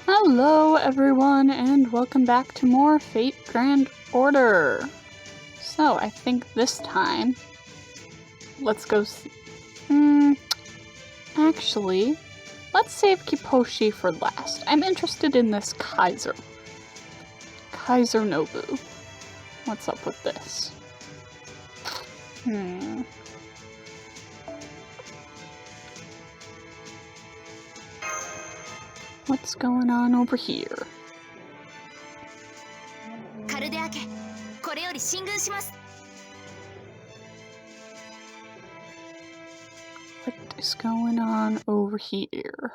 Hello everyone, and welcome back to more Fate Grand Order. So, I think this time, let's go see... Actually, let's save Kippoushi for last. I'm interested in this Kaiser. Kaiser Nobu. What's up with this? What's going on over here? What is going on over here?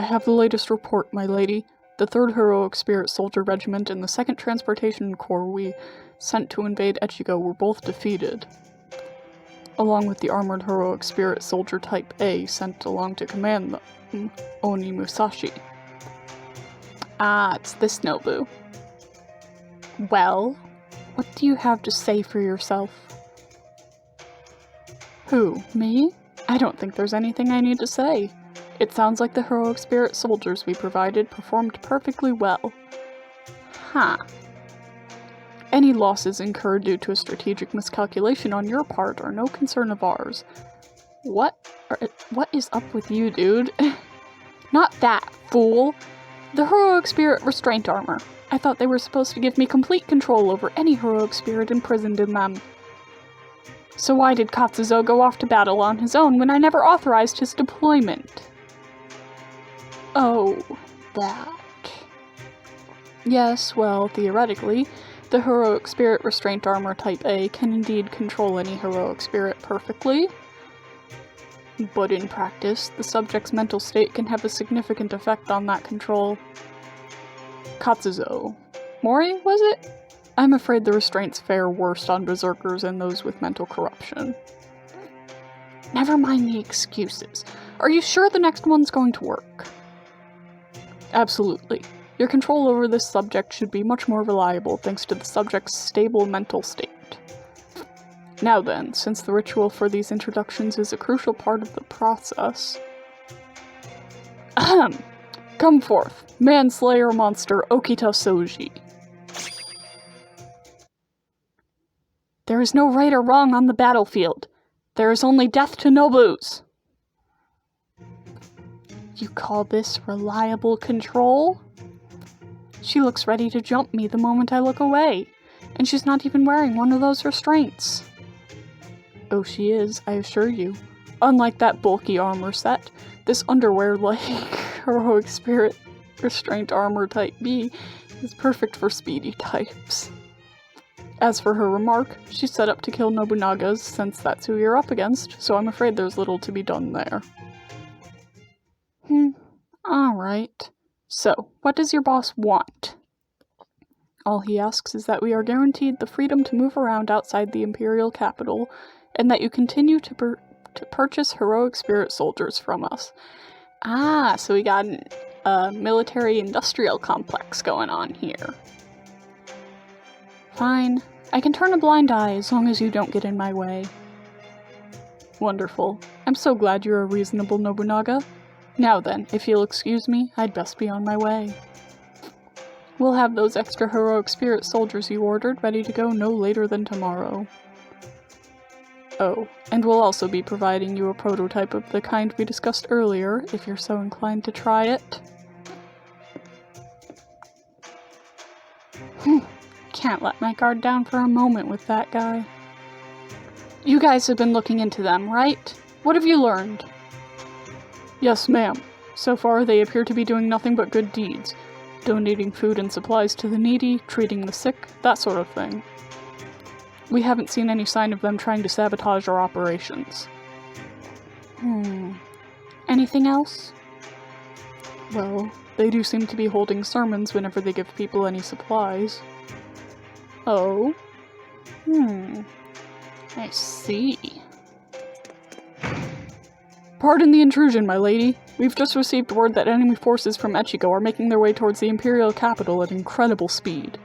I have the latest report, my lady. The 3rd Heroic Spirit Soldier Regiment and the 2nd Transportation Corps we sent to invade Echigo were both defeated, along with the Armored Heroic Spirit Soldier Type A sent along to command them, Oni Musashi. Ah, it's this Nobu. Well, what do you have to say for yourself? Who, me? I don't think there's anything I need to say. It sounds like the Heroic Spirit Soldiers we provided performed perfectly well. Huh. Any losses incurred due to a strategic miscalculation on your part are no concern of ours. What is up with you, dude? Not that, fool! The Heroic Spirit Restraint Armor. I thought they were supposed to give me complete control over any Heroic Spirit imprisoned in them. So why did Katsuzo go off to battle on his own when I never authorized his deployment? Oh, that. Yes, well, theoretically, the Heroic Spirit Restraint Armor Type A can indeed control any Heroic Spirit perfectly. But in practice, the subject's mental state can have a significant effect on that control. Katsuzo. Mori, was it? I'm afraid the restraints fare worst on berserkers and those with mental corruption. Never mind the excuses. Are you sure the next one's going to work? Absolutely. Your control over this subject should be much more reliable thanks to the subject's stable mental state. Now then, since the ritual for these introductions is a crucial part of the process... Ahem! Come forth, manslayer monster Okita Soji. There is no right or wrong on the battlefield. There is only death to Nobus. You call this reliable control? She looks ready to jump me the moment I look away, and she's not even wearing one of those restraints. Oh, she is, I assure you. Unlike that bulky armor set, this underwear-like Heroic Spirit Restraint Armor Type B is perfect for speedy types. As for her remark, she's set up to kill Nobunaga's since that's who you're up against, so I'm afraid there's little to be done there. Alright. So, what does your boss want? All he asks is that we are guaranteed the freedom to move around outside the Imperial capital, and that you continue to purchase Heroic Spirit Soldiers from us. Ah, so we got a military-industrial complex going on here. Fine. I can turn a blind eye as long as you don't get in my way. Wonderful. I'm so glad you're a reasonable Nobunaga. Now then, if you'll excuse me, I'd best be on my way. We'll have those extra Heroic Spirit Soldiers you ordered ready to go no later than tomorrow. Oh, and we'll also be providing you a prototype of the kind we discussed earlier, if you're so inclined to try it. Can't let my guard down for a moment with that guy. You guys have been looking into them, right? What have you learned? Yes, ma'am. So far, they appear to be doing nothing but good deeds. Donating food and supplies to the needy, treating the sick, that sort of thing. We haven't seen any sign of them trying to sabotage our operations. Anything else? Well, they do seem to be holding sermons whenever they give people any supplies. Oh? I see. Pardon the intrusion, my lady. We've just received word that enemy forces from Echigo are making their way towards the Imperial capital at incredible speed.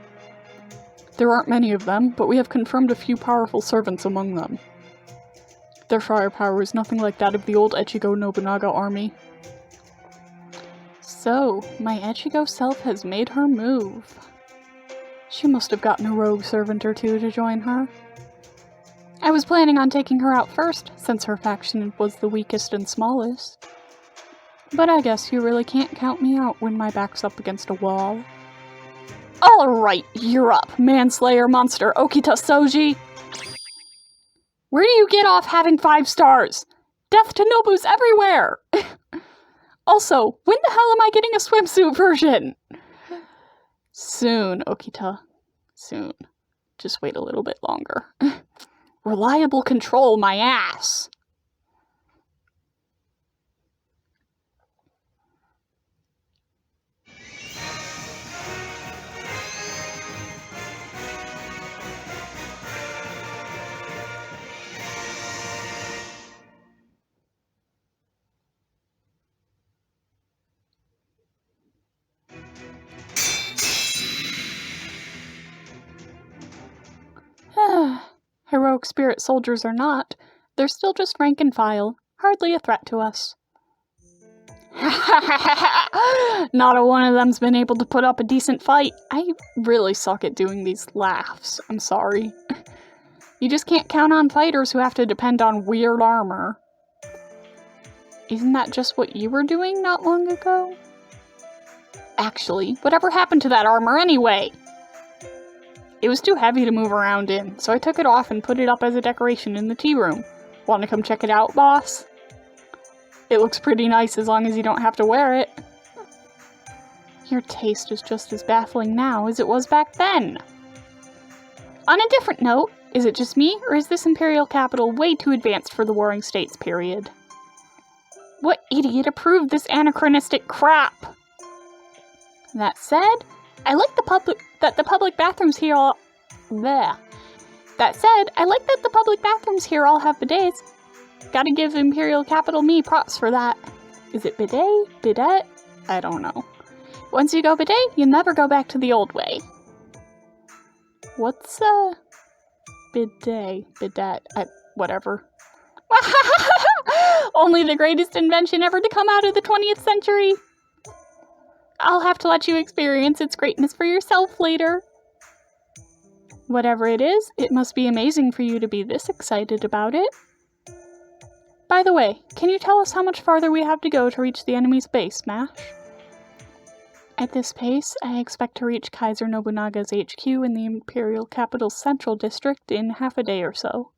There aren't many of them, but we have confirmed a few powerful servants among them. Their firepower is nothing like that of the old Echigo Nobunaga army. So, my Ichigo self has made her move. She must have gotten a rogue servant or two to join her. I was planning on taking her out first, since her faction was the weakest and smallest. But I guess you really can't count me out when my back's up against a wall. Alright, you're up, manslayer monster Okita Soji! Where do you get off having 5 stars? Death to Nobus everywhere! Also, when the hell am I getting a swimsuit version? Soon, Okita. Soon. Just wait a little bit longer. Reliable control, my ass! Heroic spirit soldiers or not, they're still just rank and file, hardly a threat to us. Not a one of them's been able to put up a decent fight. I really suck at doing these laughs, I'm sorry. You just can't count on fighters who have to depend on weird armor. Isn't that just what you were doing not long ago? Actually, whatever happened to that armor anyway? It was too heavy to move around in, so I took it off and put it up as a decoration in the tea room. Want to come check it out, boss? It looks pretty nice as long as you don't have to wear it. Your taste is just as baffling now as it was back then. On a different note, is it just me, or is this imperial capital way too advanced for the Warring States period? What idiot approved this anachronistic crap? That said, I like that the public bathrooms here all have bidets. Gotta give Imperial Capital me props for that. Is it bidet? Bidet? I don't know. Once you go bidet, you never go back to the old way. What's bidet? Bidet? Whatever. Only the greatest invention ever to come out of the 20th century. I'll have to let you experience its greatness for yourself later. Whatever it is, it must be amazing for you to be this excited about it. By the way, can you tell us how much farther we have to go to reach the enemy's base, Smash? At this pace, I expect to reach Kaiser Nobunaga's HQ in the Imperial Capital's Central District in half a day or so.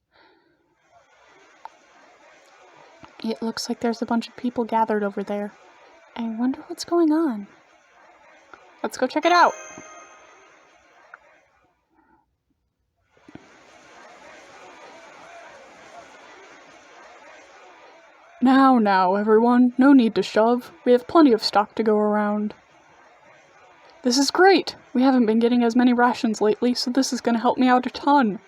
It looks like there's a bunch of people gathered over there. I wonder what's going on. Let's go check it out. Now, everyone. No need to shove. We have plenty of stock to go around. This is great. We haven't been getting as many rations lately, so this is going to help me out a ton.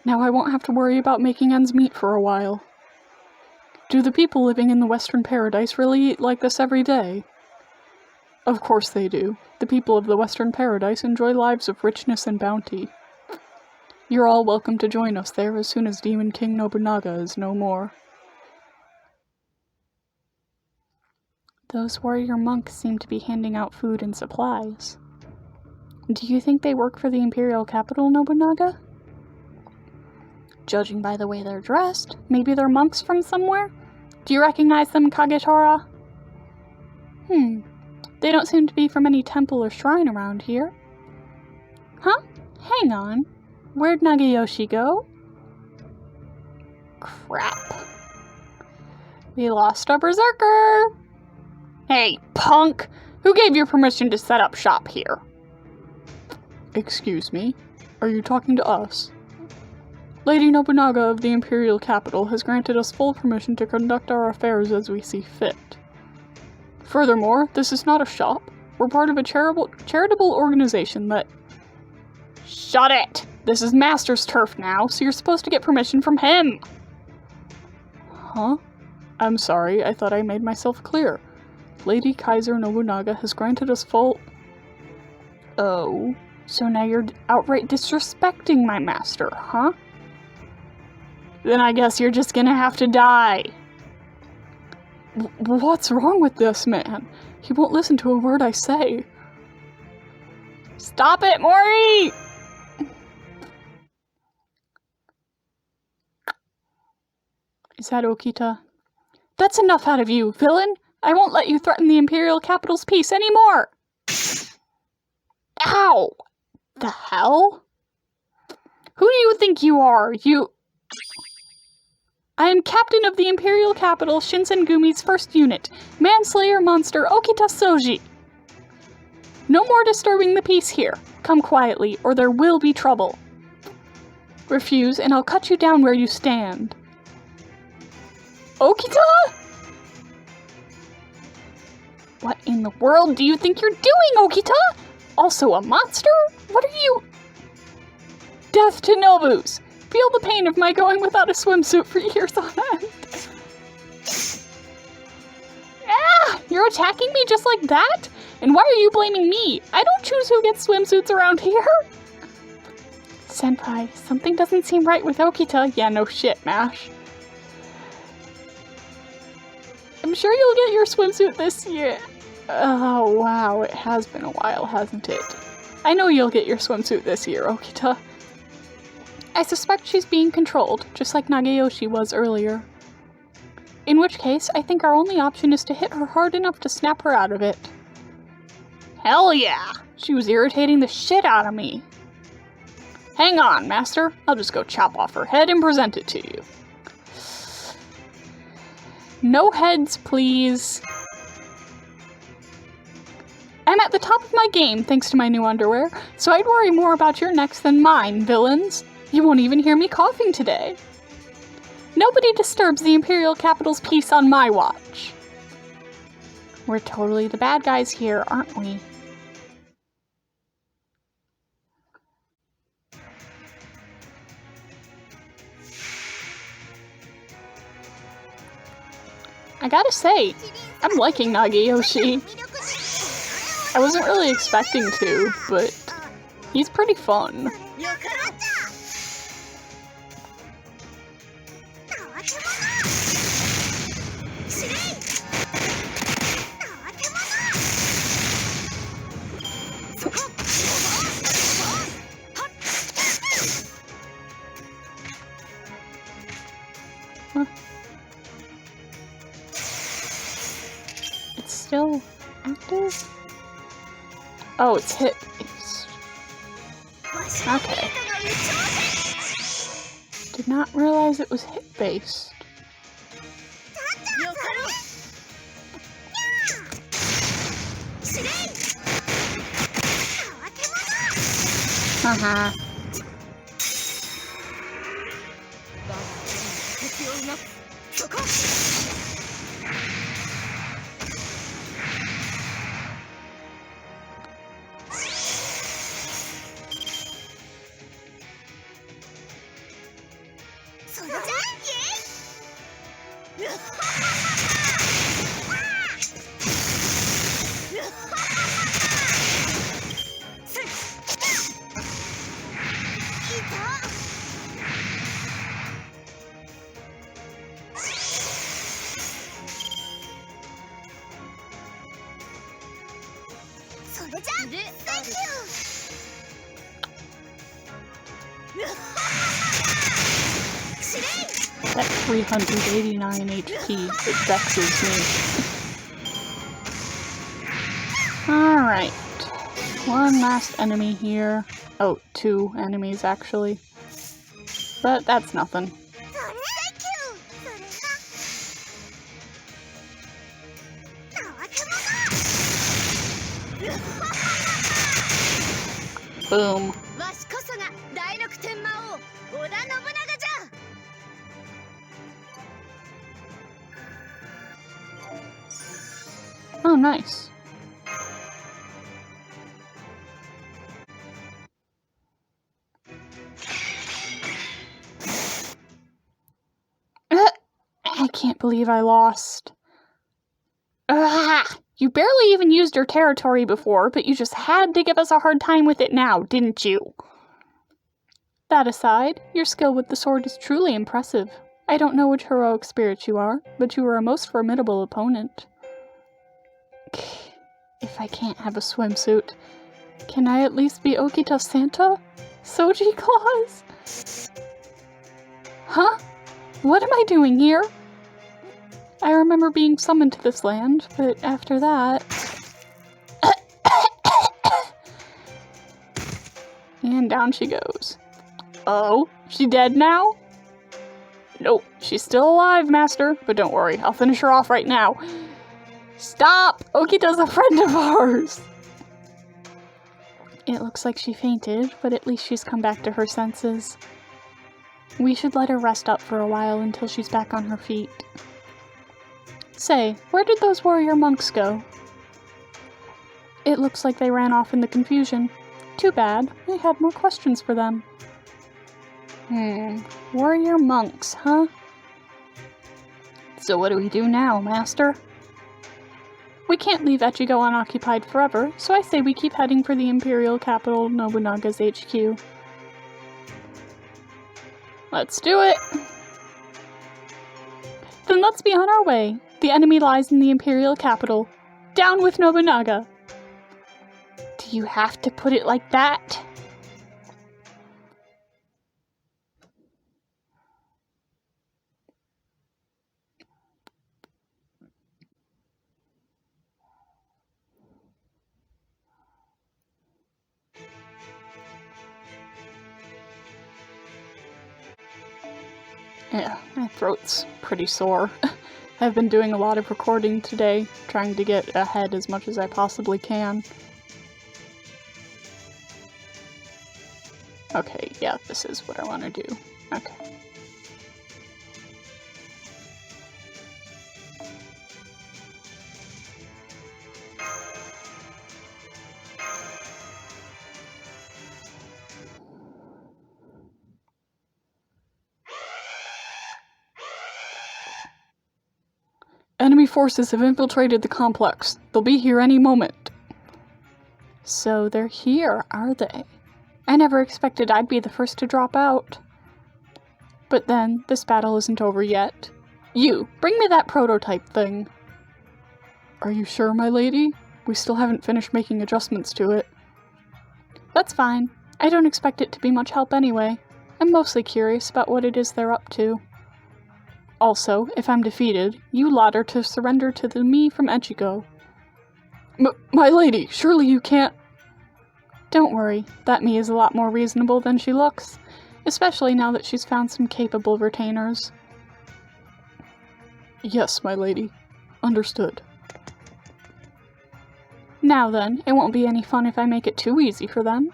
Now I won't have to worry about making ends meet for a while. Do the people living in the Western Paradise really eat like this every day? Of course they do. The people of the Western Paradise enjoy lives of richness and bounty. You're all welcome to join us there as soon as Demon King Nobunaga is no more. Those warrior monks seem to be handing out food and supplies. Do you think they work for the Imperial Capital, Nobunaga? Judging by the way they're dressed, maybe they're monks from somewhere? Do you recognize them, Kagetora? They don't seem to be from any temple or shrine around here. Huh? Hang on. Where'd Nagayoshi go? Crap. We lost our berserker! Hey, punk! Who gave you permission to set up shop here? Excuse me? Are you talking to us? Lady Nobunaga of the Imperial Capital has granted us full permission to conduct our affairs as we see fit. Furthermore, this is not a shop. We're part of a charitable organization that... Shut it! This is Master's turf now, so you're supposed to get permission from him! Huh? I'm sorry, I thought I made myself clear. Lady Kaiser Nobunaga has granted us full... Oh, so now you're outright disrespecting my master, huh? Then I guess you're just gonna have to die. What's wrong with this man? He won't listen to a word I say. Stop it, Mori! Is that Okita? That's enough out of you, villain! I won't let you threaten the Imperial Capital's peace anymore! Ow! The hell? Who do you think you are? I am captain of the Imperial Capital Shinsengumi's first unit, manslayer monster Okita Soji. No more disturbing the peace here. Come quietly, or there will be trouble. Refuse, and I'll cut you down where you stand. Okita? What in the world do you think you're doing, Okita? Also a monster? What are you? Death to Nobus! Feel the pain of my going without a swimsuit for years on end. Ah! You're attacking me just like that? And why are you blaming me? I don't choose who gets swimsuits around here. Senpai, something doesn't seem right with Okita. Yeah, no shit, Mash. I'm sure you'll get your swimsuit this year. Oh, wow, it has been a while, hasn't it? I know you'll get your swimsuit this year, Okita. I suspect she's being controlled, just like Nagayoshi was earlier. In which case, I think our only option is to hit her hard enough to snap her out of it. Hell yeah! She was irritating the shit out of me. Hang on, Master. I'll just go chop off her head and present it to you. No heads, please. I'm at the top of my game thanks to my new underwear, so I'd worry more about your necks than mine, villains. You won't even hear me coughing today. Nobody disturbs the Imperial Capital's peace on my watch. We're totally the bad guys here, aren't we? I gotta say, I'm liking Nagayoshi. I wasn't really expecting to, but he's pretty fun. Huh. It's still active? Oh, it's hit based. Okay. Did not realize it was hit based. Haha. That 389 HP, it vexes me. Alright. One last enemy here. Oh, 2 enemies actually. But that's nothing. Boom. Oh, nice. I can't believe I lost. You barely even used your territory before, but you just had to give us a hard time with it now, didn't you? That aside, your skill with the sword is truly impressive. I don't know which heroic spirit you are, but you are a most formidable opponent. If I can't have a swimsuit, can I at least be Okita Santa? Soji Claus? Huh? What am I doing here? I remember being summoned to this land, but after that... And down she goes. Oh, she dead now? Nope, she's still alive, Master, but don't worry, I'll finish her off right now. Stop! Okita's a friend of ours! It looks like she fainted, but at least she's come back to her senses. We should let her rest up for a while until she's back on her feet. Say, where did those warrior monks go? It looks like they ran off in the confusion. Too bad, I had more questions for them. Warrior monks, huh? So what do we do now, Master? We can't leave Echigo unoccupied forever, so I say we keep heading for the imperial capital, Nobunaga's HQ. Let's do it! Then let's be on our way. The enemy lies in the imperial capital. Down with Nobunaga! Do you have to put it like that? Yeah, my throat's pretty sore. I've been doing a lot of recording today, trying to get ahead as much as I possibly can. Okay, yeah, this is what I want to do. Okay. Enemy forces have infiltrated the complex. They'll be here any moment. So they're here, are they? I never expected I'd be the first to drop out. But then, this battle isn't over yet. You, bring me that prototype thing. Are you sure, my lady? We still haven't finished making adjustments to it. That's fine. I don't expect it to be much help anyway. I'm mostly curious about what it is they're up to. Also, if I'm defeated, you lot are to surrender to the me from Echigo. My lady, surely you can't... Don't worry, that me is a lot more reasonable than she looks, especially now that she's found some capable retainers. Yes, my lady. Understood. Now then, it won't be any fun if I make it too easy for them.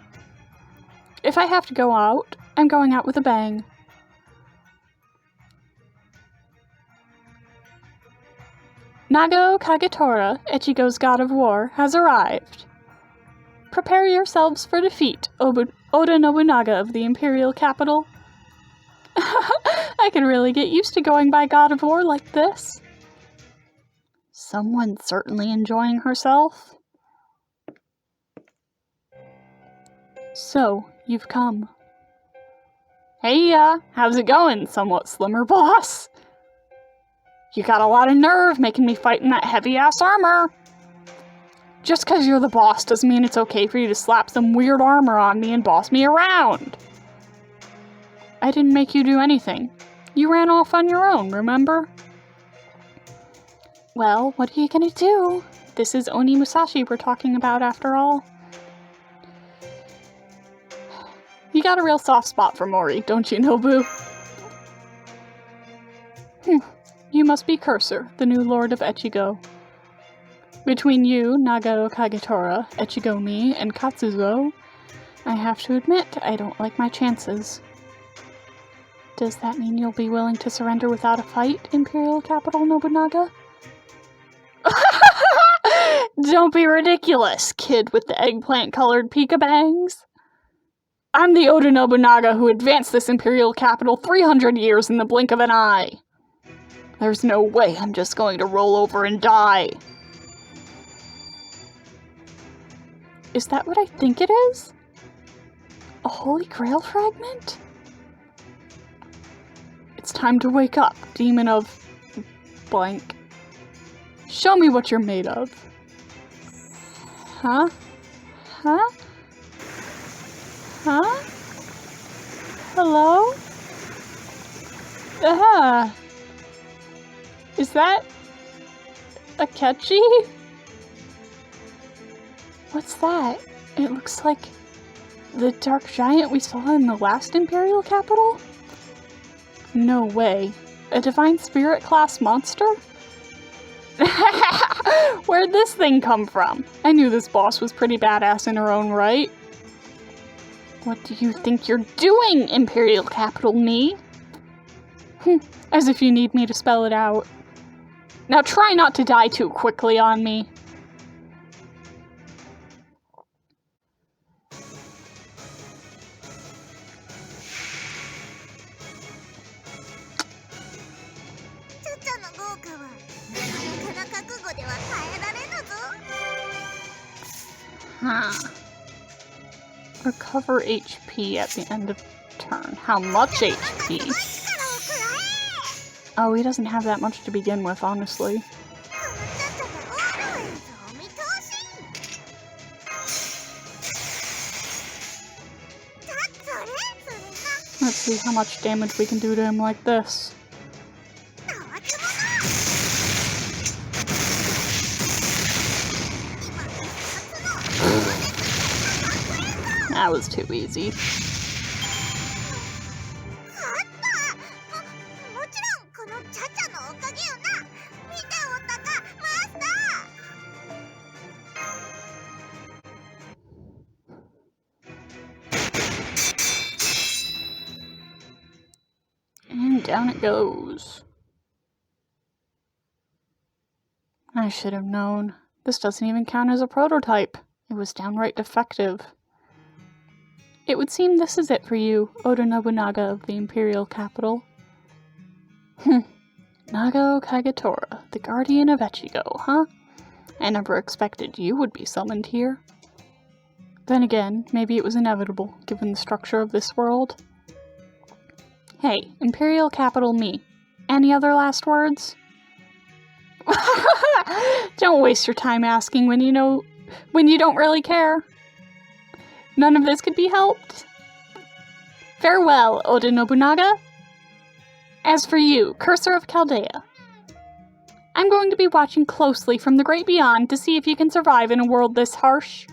If I have to go out, I'm going out with a bang. Nagao Kagetora, Echigo's god of war, has arrived. Prepare yourselves for defeat, Oda Nobunaga of the imperial capital. I can really get used to going by god of war like this. Someone's certainly enjoying herself. So, you've come. Hey, how's it going, somewhat slimmer boss? You got a lot of nerve making me fight in that heavy-ass armor. Just 'cause you're the boss doesn't mean it's okay for you to slap some weird armor on me and boss me around. I didn't make you do anything. You ran off on your own, remember? Well, what are you gonna do? This is Oni Musashi we're talking about after all. You got a real soft spot for Mori, don't you, Nobu? You must be Cursor, the new lord of Echigo. Between you, Nagao Kagetora, Echigo-me, and Katsuzo, I have to admit I don't like my chances. Does that mean you'll be willing to surrender without a fight, Imperial Capital Nobunaga? Don't be ridiculous, kid with the eggplant-colored pika bangs. I'm the Oda Nobunaga who advanced this Imperial Capital 300 years in the blink of an eye. There's no way I'm just going to roll over and die. Is that what I think it is? A Holy Grail fragment? It's time to wake up, demon of... blank. Show me what you're made of. Huh? Huh? Huh? Hello? Is that... a catchy? What's that? It looks like the dark giant we saw in the last Imperial capital? No way. A divine spirit class monster? Where'd this thing come from? I knew this boss was pretty badass in her own right. What do you think you're doing, Imperial capital me? As if you need me to spell it out. Now try not to die too quickly on me. Huh. Recover HP at the end of turn. How much HP? Oh, he doesn't have that much to begin with, honestly. Let's see how much damage we can do to him like this. That was too easy. And down it goes. I should have known. This doesn't even count as a prototype. It was downright defective. It would seem this is it for you, Oda Nobunaga of the Imperial capital. Nago Kagetora, the guardian of Echigo, huh? I never expected you would be summoned here. Then again, maybe it was inevitable, given the structure of this world. Hey, Imperial capital me. Any other last words? Don't waste your time asking when you don't really care. None of this could be helped. Farewell, Oda Nobunaga. As for you, Cursor of Chaldea, I'm going to be watching closely from the great beyond to see if you can survive in a world this harsh.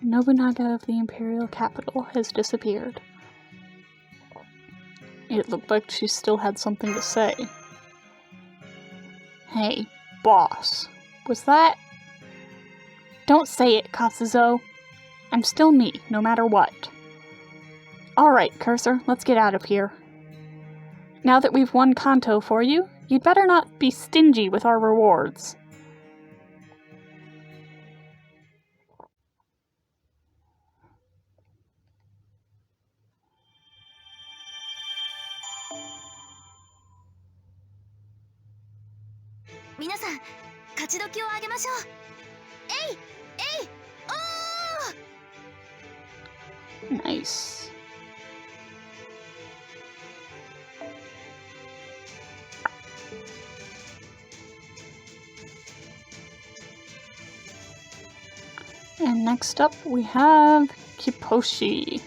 Nobunaga of the Imperial capital has disappeared. It looked like she still had something to say. Hey, boss. Was that... Don't say it, Kazuzo. I'm still me, no matter what. Alright, Cursor, let's get out of here. Now that we've won Kanto for you, you'd better not be stingy with our rewards. Minasan, 勝ち時をあげましょう。えい、えい、おー。 Nice. And next up we have Kippoushi.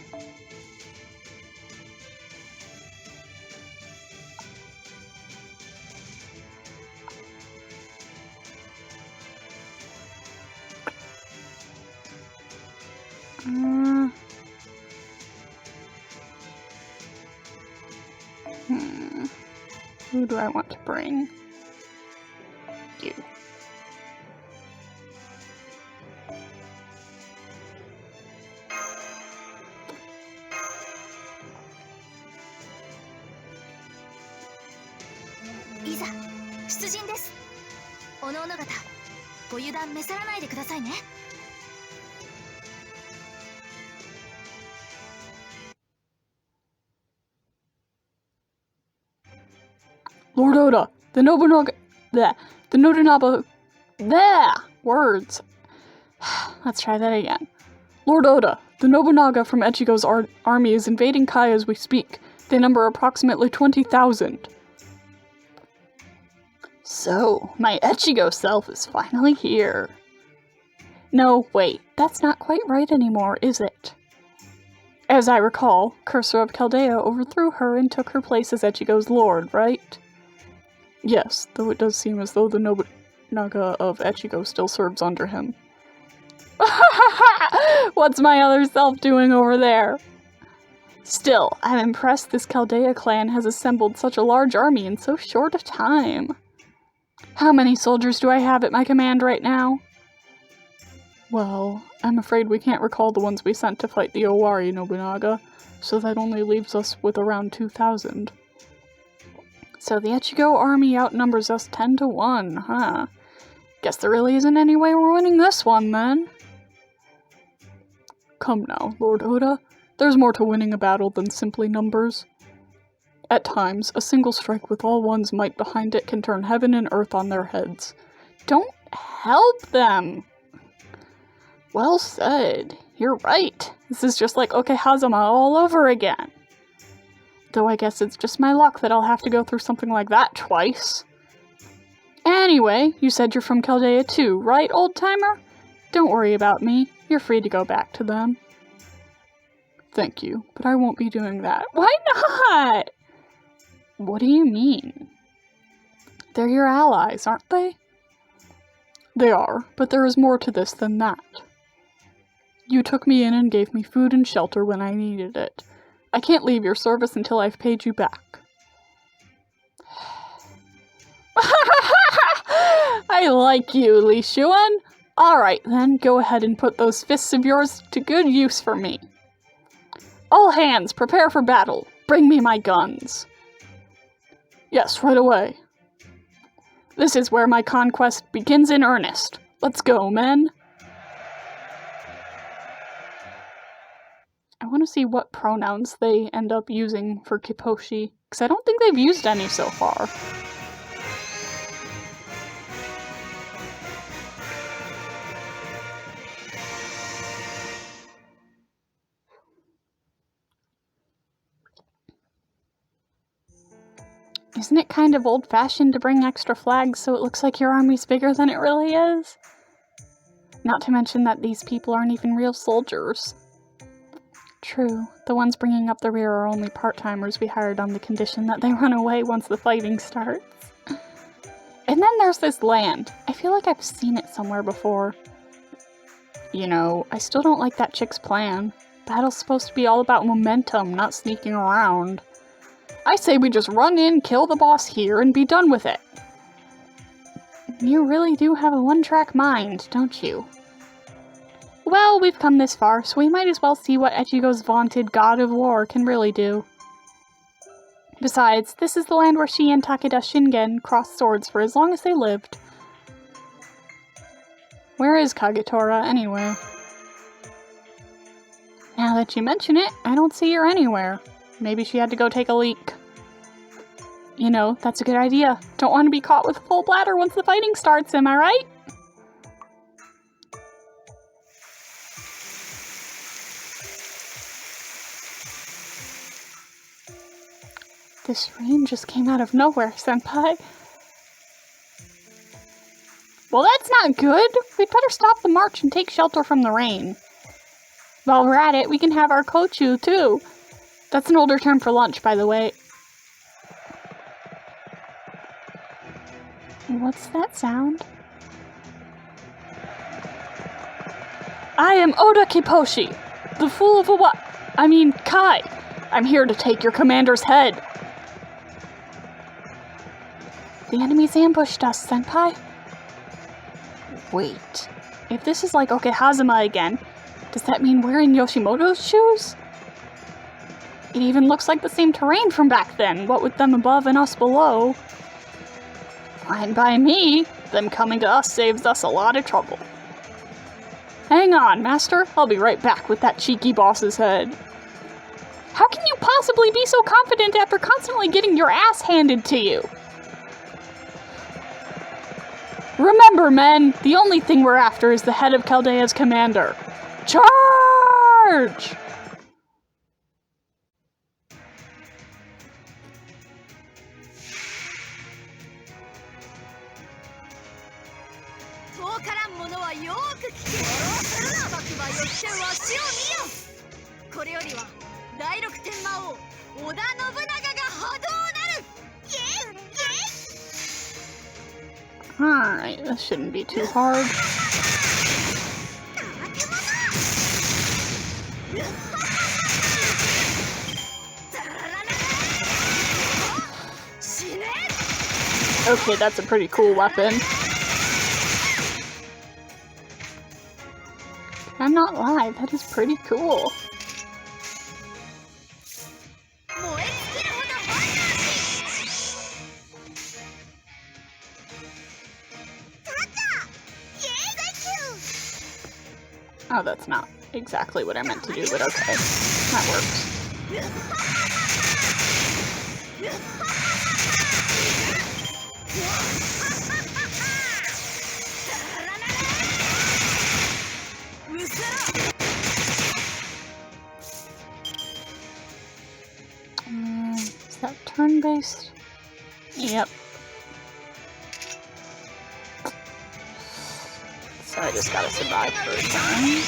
Who do I want to bring? You. Iza, 出陣です。おのおの方、ご油断召さらないでくださいね。Lord Oda, the Nobunaga, the Nobunaga, words. Let's try that again. Lord Oda, The Nobunaga from Echigo's army is invading Kai as we speak. They number approximately 20,000. So, my Echigo self is finally here. No, wait, that's not quite right anymore, is it? As I recall, Cursor of Chaldea overthrew her and took her place as Echigo's lord, right? Yes, though it does seem as though the Nobunaga of Echigo still serves under him. What's my other self doing over there? Still, I'm impressed this Chaldea clan has assembled such a large army in so short a time. How many soldiers do I have at my command right now? Well, I'm afraid we can't recall the ones we sent to fight the Owari Nobunaga, so that only leaves us with around 2,000. So the Echigo army outnumbers us 10-1, huh? Guess there really isn't any way we're winning this one, then. Come now, Lord Oda. There's more to winning a battle than simply numbers. At times, a single strike with all one's might behind it can turn heaven and earth on their heads. Don't help them! Well said. You're right. This is just like Okehazama all over again. Though I guess it's just my luck that I'll have to go through something like that twice. Anyway, you said you're from Chaldea too, right, old-timer? Don't worry about me. You're free to go back to them. Thank you, but I won't be doing that. Why not? What do you mean? They're your allies, aren't they? They are, but there is more to this than that. You took me in and gave me food and shelter when I needed it. I can't leave your service until I've paid you back. I like you, Li Xuan. Alright then, go ahead and put those fists of yours to good use for me. All hands, prepare for battle. Bring me my guns. Yes, right away. This is where my conquest begins in earnest. Let's go, men. I want to see what pronouns they end up using for Kippoushi, because I don't think they've used any so far. Isn't it kind of old-fashioned to bring extra flags so it looks like your army's bigger than it really is? Not to mention that these people aren't even real soldiers. True, the ones bringing up the rear are only part-timers we hired on the condition that they run away once the fighting starts. And then there's this land. I feel like I've seen it somewhere before. You know, I still don't like that chick's plan. Battle's supposed to be all about momentum, not sneaking around. I say we just run in, kill the boss here, and be done with it. You really do have a one-track mind, don't you? Well, we've come this far, so we might as well see what Echigo's vaunted god of war can really do. Besides, this is the land where she and Takeda Shingen crossed swords for as long as they lived. Where is Kagetora, anyway? Now that you mention it, I don't see her anywhere. Maybe she had to go take a leak. You know, that's a good idea. Don't want to be caught with a full bladder once the fighting starts, am I right? This rain just came out of nowhere, senpai. Well, that's not good. We'd better stop the march and take shelter from the rain. While we're at it, we can have our kochu, too. That's an older term for lunch, by the way. What's that sound? I am Oda Kippoushi, the fool of Kai. I'm here to take your commander's head. The enemies ambushed us, senpai. Wait, if this is like Okehazama again, does that mean we're in Yoshimoto's shoes? It even looks like the same terrain from back then, what with them above and us below. Fine by me. Them coming to us saves us a lot of trouble. Hang on, master. I'll be right back with that cheeky boss's head. How can you possibly be so confident after constantly getting your ass handed to you? Remember, men, the only thing we're after is the head of Chaldea's commander. Charge! Charge! Alright, this shouldn't be too hard. Okay, that's a pretty cool weapon. I'm not lying, that is pretty cool. Oh, that's not exactly what I meant to do, but okay. That works. Is that turn-based? Yep. So I just gotta survive for a turn.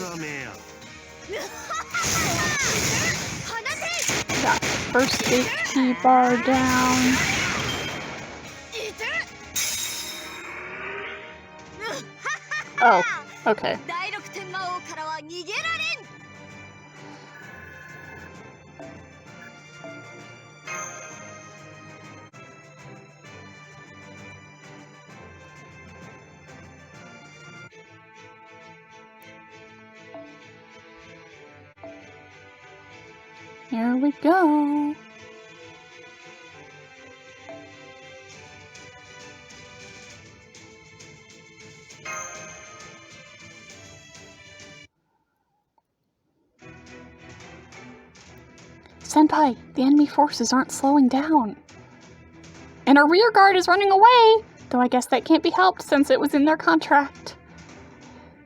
Okay. Got first HP bar down. Oh, okay. Here we go. Senpai, the enemy forces aren't slowing down. And our rear guard is running away! Though I guess that can't be helped since it was in their contract.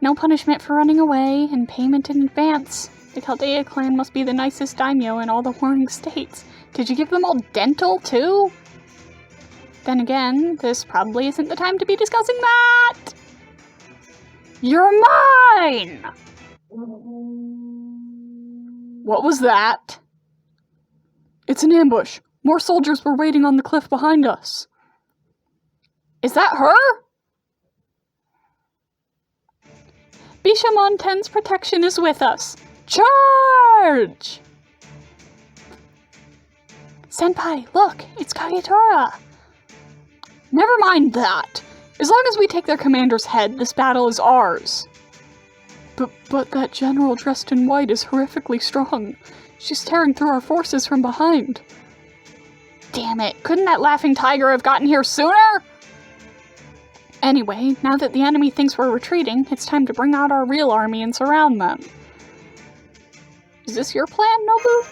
No punishment for running away, and payment in advance. The Chaldea clan must be the nicest daimyo in all the warring states. Did you give them all dental, too? Then again, this probably isn't the time to be discussing that! You're mine! What was that? It's an ambush. More soldiers were waiting on the cliff behind us. Is that her? Bishamon Ten's protection is with us. Charge! Senpai, look, it's Kagetora. Never mind that. As long as we take their commander's head, this battle is ours. But that general dressed in white is horrifically strong. She's tearing through our forces from behind. Damn it, couldn't that laughing tiger have gotten here sooner? Anyway, now that the enemy thinks we're retreating, it's time to bring out our real army and surround them. Is this your plan, Nobu?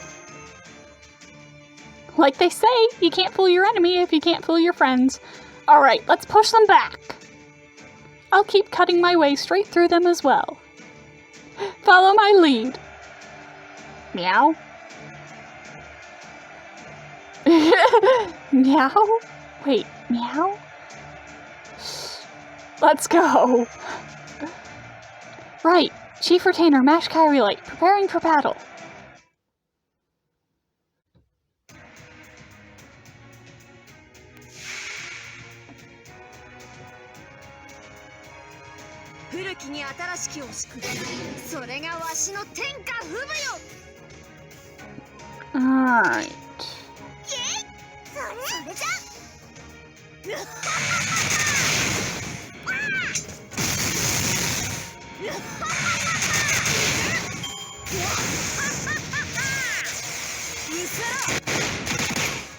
Like they say, you can't fool your enemy if you can't fool your friends. Alright, let's push them back. I'll keep cutting my way straight through them as well. Follow my lead. Meow? Meow? Wait, meow? Let's go! Right, Chief Retainer Mash Kairi Light, preparing for battle. 古きに新しきを敷く。それがわしの天下不武よ。 Alright. それじゃ。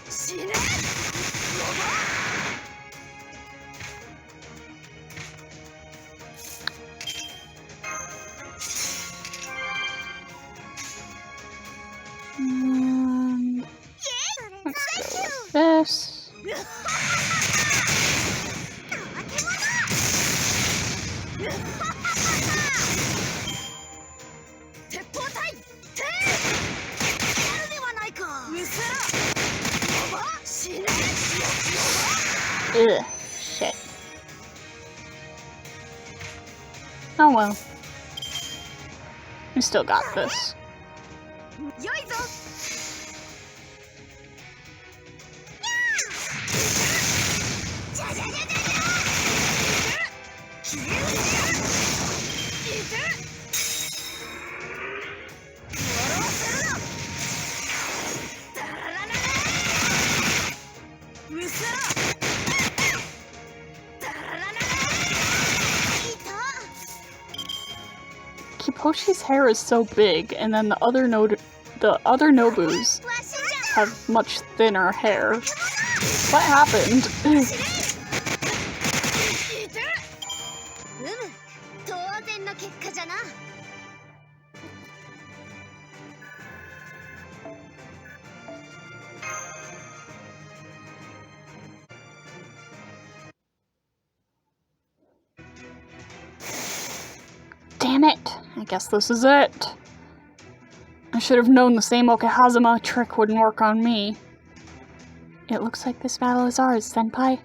死ね。Let's go with this. 鉄砲隊、てやるではないか。うせら。やば、死ね。 Ugh, shit. Oh well. We still got this. よいぞ。じゃじゃじゃじゃじゃ。消えるぜ。いて。笑わせるな。ダララララ。うせら。ダララララ。いた。 Kippoushi's hair is so big, and then the other Nobus have much thinner hair. What happened? 当然の結果じゃな。 Damn it! I guess this is it. I should have known the same Okehazama trick wouldn't work on me. It looks like this battle is ours, Senpai.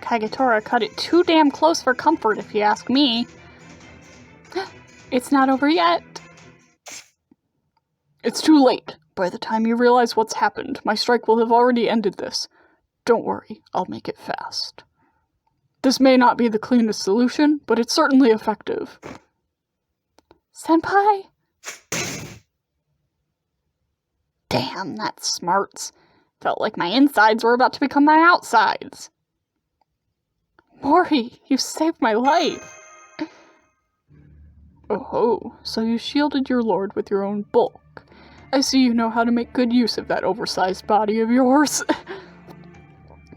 Kagetora cut it too damn close for comfort, if you ask me. It's not over yet. It's too late. By the time you realize what's happened, my strike will have already ended this. Don't worry, I'll make it fast. This may not be the cleanest solution, but it's certainly effective. Senpai? Damn, that smarts. Felt like my insides were about to become my outsides. Mori, you saved my life. Oh-ho, so you shielded your lord with your own bulk. I see you know how to make good use of that oversized body of yours.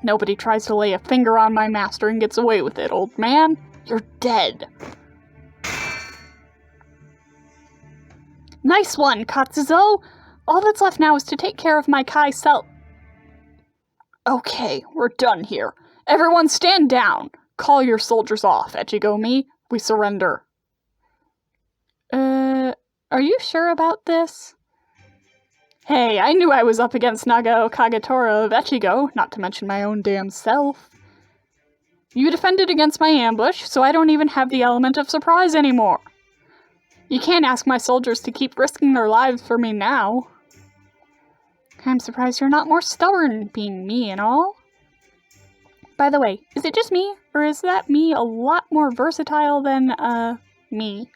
Nobody tries to lay a finger on my master and gets away with it, old man. You're dead. Nice one, Katsuzo! All that's left now is to take care of my Kai self. Okay, we're done here. Everyone stand down. Call your soldiers off, Echigomi. We surrender. Are you sure about this? Hey, I knew I was up against Nagao Kagetora of Echigo, not to mention my own damn self. You defended against my ambush, so I don't even have the element of surprise anymore. You can't ask my soldiers to keep risking their lives for me now. I'm surprised you're not more stubborn, being me and all. By the way, is it just me, or is that me a lot more versatile than, me?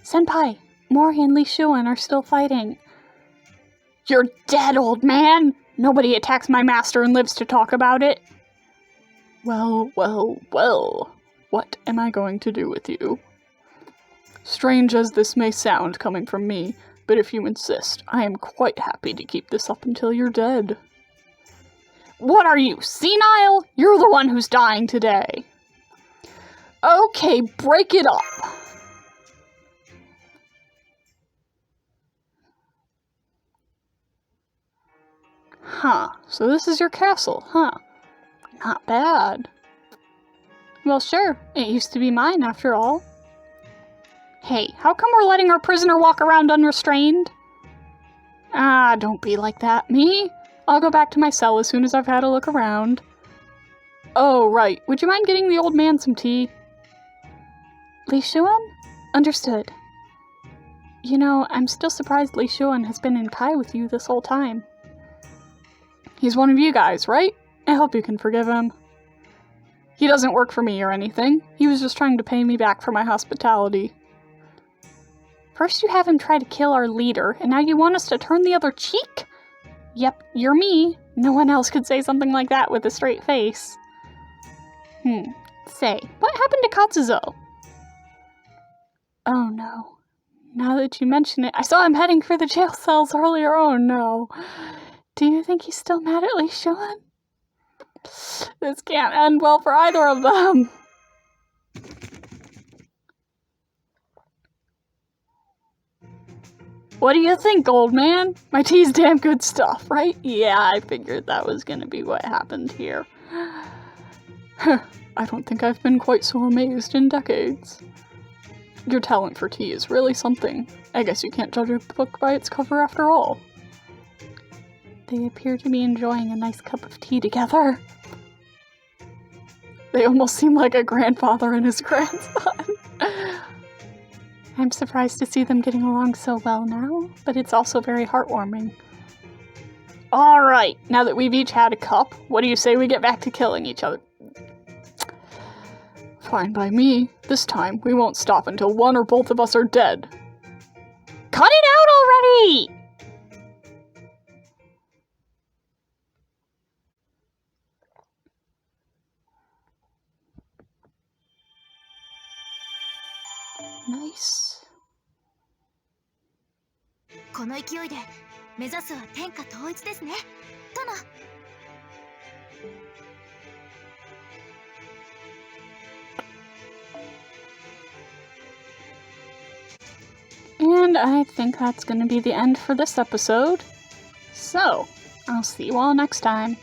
Senpai, Mori and Li Shuan are still fighting. You're dead, old man! Nobody attacks my master and lives to talk about it. Well, well, well. What am I going to do with you? Strange as this may sound coming from me, but if you insist, I am quite happy to keep this up until you're dead. What are you, senile? You're the one who's dying today. Okay, break it up. Huh, so this is your castle, huh? Not bad. Well, sure, it used to be mine after all. Hey, how come we're letting our prisoner walk around unrestrained? Ah, don't be like that, me. I'll go back to my cell as soon as I've had a look around. Oh, right, would you mind getting the old man some tea? Li Shuan? Understood. You know, I'm still surprised Li Shuan has been in Kai with you this whole time. He's one of you guys, right? I hope you can forgive him. He doesn't work for me or anything. He was just trying to pay me back for my hospitality. First you have him try to kill our leader, and now you want us to turn the other cheek? Yep, you're me. No one else could say something like that with a straight face. Say, what happened to Katsuzo? Oh no. Now that you mention it, I saw him heading for the jail cells earlier. Oh no. Do you think he's still mad at Lee Shun? This can't end well for either of them. What do you think, old man? My tea's damn good stuff, right? Yeah, I figured that was gonna be what happened here. I don't think I've been quite so amazed in decades. Your talent for tea is really something. I guess you can't judge a book by its cover after all. They appear to be enjoying a nice cup of tea together. They almost seem like a grandfather and his grandson. I'm surprised to see them getting along so well now, but it's also very heartwarming. Alright, now that we've each had a cup, what do you say we get back to killing each other? Fine by me. This time, we won't stop until one or both of us are dead. Cut it out already! Nice. この勢いで目指すは天下統一ですね。殿。And I think that's going to be the end for this episode. So, I'll see you all next time.